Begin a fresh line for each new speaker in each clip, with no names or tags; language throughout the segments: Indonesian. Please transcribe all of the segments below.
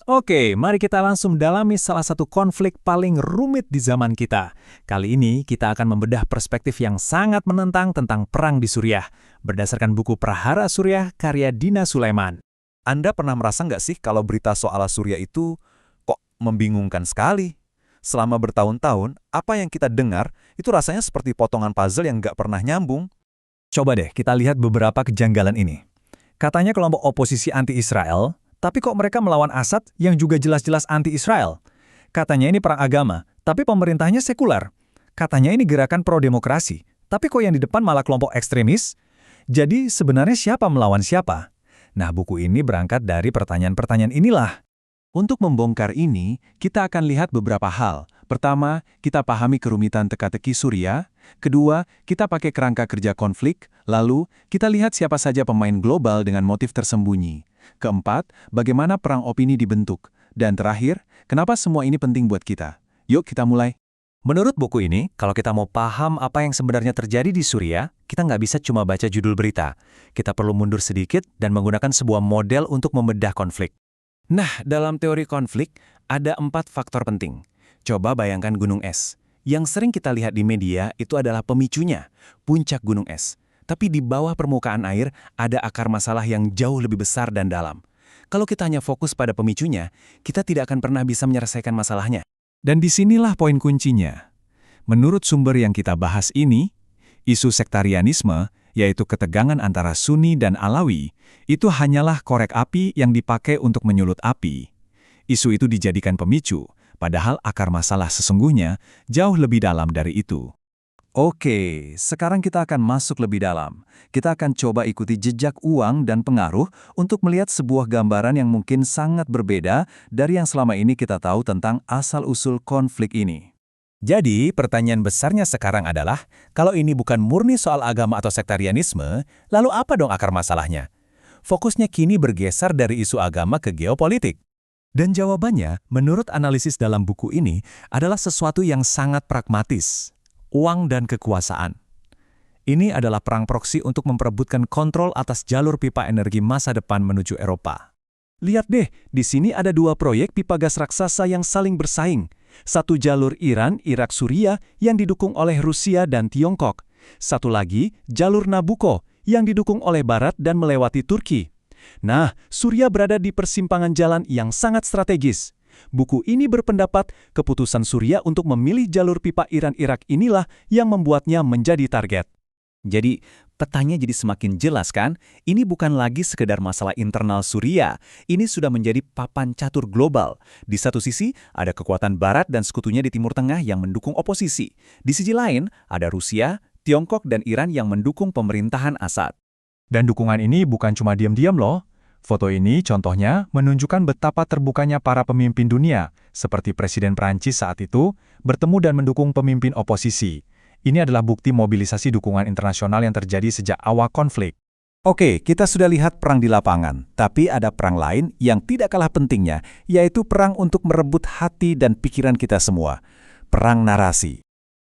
Oke, mari kita langsung dalami salah satu konflik paling rumit di zaman kita. Kali ini kita akan membedah perspektif yang sangat menentang tentang perang di Suriah, berdasarkan buku Prahara Suriah karya Dina Sulaiman.
Anda pernah merasa nggak sih kalau berita soal Suriah itu kok membingungkan sekali? Selama bertahun-tahun, apa yang kita dengar itu rasanya seperti potongan puzzle yang nggak pernah nyambung.
Coba deh kita lihat beberapa kejanggalan ini. Katanya kelompok oposisi anti-Israel, tapi kok mereka melawan Assad yang juga jelas-jelas anti-Israel? Katanya ini perang agama, tapi pemerintahnya sekuler. Katanya ini gerakan pro-demokrasi, tapi kok yang di depan malah kelompok ekstremis? Jadi sebenarnya siapa melawan siapa? Nah, buku ini berangkat dari pertanyaan-pertanyaan inilah.
Untuk membongkar ini, kita akan lihat beberapa hal. Pertama, kita pahami kerumitan teka-teki Suriah. Kedua, kita pakai kerangka kerja konflik. Lalu, kita lihat siapa saja pemain global dengan motif tersembunyi. Keempat, bagaimana perang opini dibentuk. Dan terakhir, kenapa semua ini penting buat kita. Yuk kita mulai.
Menurut buku ini, kalau kita mau paham apa yang sebenarnya terjadi di Suriah, kita nggak bisa cuma baca judul berita. Kita perlu mundur sedikit dan menggunakan sebuah model untuk membedah konflik. Nah, dalam teori konflik, ada 4 faktor penting. Coba bayangkan gunung es. Yang sering kita lihat di media itu adalah pemicunya, puncak gunung es. Tapi di bawah permukaan air ada akar masalah yang jauh lebih besar dan dalam. Kalau kita hanya fokus pada pemicunya, kita tidak akan pernah bisa menyelesaikan masalahnya.
Dan disinilah poin kuncinya. Menurut sumber yang kita bahas ini, isu sektarianisme, yaitu ketegangan antara Sunni dan Alawi, itu hanyalah korek api yang dipakai untuk menyulut api. Isu itu dijadikan pemicu, padahal akar masalah sesungguhnya jauh lebih dalam dari itu.
Oke, sekarang kita akan masuk lebih dalam. Kita akan coba ikuti jejak uang dan pengaruh untuk melihat sebuah gambaran yang mungkin sangat berbeda dari yang selama ini kita tahu tentang asal-usul konflik ini.
Jadi, pertanyaan besarnya sekarang adalah, kalau ini bukan murni soal agama atau sektarianisme, lalu apa dong akar masalahnya? Fokusnya kini bergeser dari isu agama ke geopolitik. Dan jawabannya, menurut analisis dalam buku ini, adalah sesuatu yang sangat pragmatis. Uang dan kekuasaan. Ini adalah perang proksi untuk memperebutkan kontrol atas jalur pipa energi masa depan menuju Eropa. Lihat deh, di sini ada 2 proyek pipa gas raksasa yang saling bersaing. Satu jalur Iran, Irak, Suriah yang didukung oleh Rusia dan Tiongkok. Satu lagi, jalur Nabucco yang didukung oleh Barat dan melewati Turki. Nah, Suriah berada di persimpangan jalan yang sangat strategis. Buku ini berpendapat keputusan Suriah untuk memilih jalur pipa Iran-Irak inilah yang membuatnya menjadi target. Jadi, petanya jadi semakin jelas kan? Ini bukan lagi sekedar masalah internal Suriah. Ini sudah menjadi papan catur global. Di satu sisi, ada kekuatan Barat dan sekutunya di Timur Tengah yang mendukung oposisi. Di sisi lain, ada Rusia, Tiongkok, dan Iran yang mendukung pemerintahan Assad.
Dan dukungan ini bukan cuma diam-diam loh. Foto ini contohnya menunjukkan betapa terbukanya para pemimpin dunia, seperti Presiden Prancis saat itu, bertemu dan mendukung pemimpin oposisi. Ini adalah bukti mobilisasi dukungan internasional yang terjadi sejak awal konflik.
Oke, kita sudah lihat perang di lapangan, tapi ada perang lain yang tidak kalah pentingnya, yaitu perang untuk merebut hati dan pikiran kita semua. Perang narasi.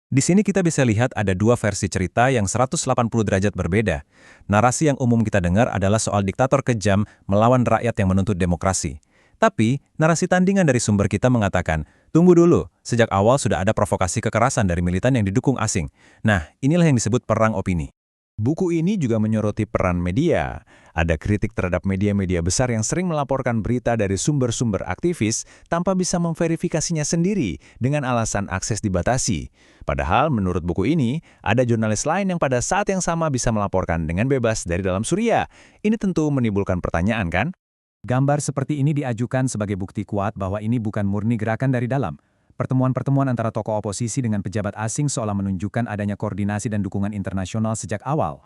Di sini kita bisa lihat ada 2 versi cerita yang 180 derajat berbeda. Narasi yang umum kita dengar adalah soal diktator kejam melawan rakyat yang menuntut demokrasi. Tapi, narasi tandingan dari sumber kita mengatakan, tunggu dulu, sejak awal sudah ada provokasi kekerasan dari militan yang didukung asing. Nah, inilah yang disebut perang opini. Buku ini juga menyoroti peran media. Ada kritik terhadap media-media besar yang sering melaporkan berita dari sumber-sumber aktivis tanpa bisa memverifikasinya sendiri dengan alasan akses dibatasi. Padahal menurut buku ini, ada jurnalis lain yang pada saat yang sama bisa melaporkan dengan bebas dari dalam Suriah. Ini tentu menimbulkan pertanyaan kan?
Gambar seperti ini diajukan sebagai bukti kuat bahwa ini bukan murni gerakan dari dalam. Pertemuan-pertemuan antara tokoh oposisi dengan pejabat asing seolah menunjukkan adanya koordinasi dan dukungan internasional sejak awal.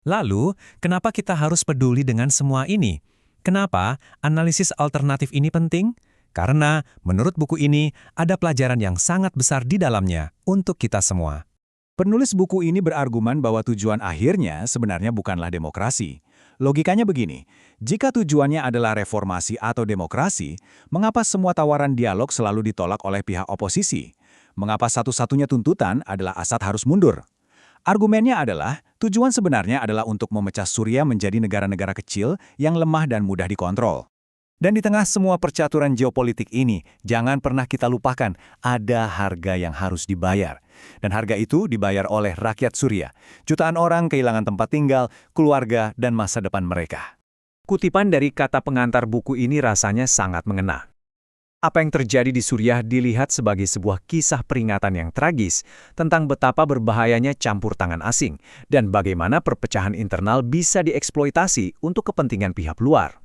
Lalu, kenapa kita harus peduli dengan semua ini? Kenapa analisis alternatif ini penting? Karena, menurut buku ini, ada pelajaran yang sangat besar di dalamnya untuk kita semua.
Penulis buku ini berargumen bahwa tujuan akhirnya sebenarnya bukanlah demokrasi. Logikanya begini, jika tujuannya adalah reformasi atau demokrasi, mengapa semua tawaran dialog selalu ditolak oleh pihak oposisi? Mengapa satu-satunya tuntutan adalah Assad harus mundur? Argumennya adalah, tujuan sebenarnya adalah untuk memecah Suriah menjadi negara-negara kecil yang lemah dan mudah dikontrol.
Dan di tengah semua percaturan geopolitik ini, jangan pernah kita lupakan, ada harga yang harus dibayar. Dan harga itu dibayar oleh rakyat Suriah. Jutaan orang kehilangan tempat tinggal, keluarga, dan masa depan mereka.
Kutipan dari kata pengantar buku ini rasanya sangat mengena. Apa yang terjadi di Suriah dilihat sebagai sebuah kisah peringatan yang tragis tentang betapa berbahayanya campur tangan asing dan bagaimana perpecahan internal bisa dieksploitasi untuk kepentingan pihak luar.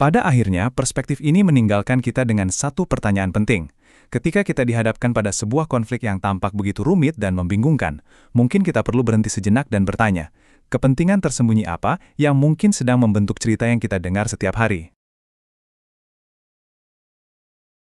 Pada akhirnya, perspektif ini meninggalkan kita dengan satu pertanyaan penting. Ketika kita dihadapkan pada sebuah konflik yang tampak begitu rumit dan membingungkan, mungkin kita perlu berhenti sejenak dan bertanya, kepentingan tersembunyi apa yang mungkin sedang membentuk cerita yang kita dengar setiap hari?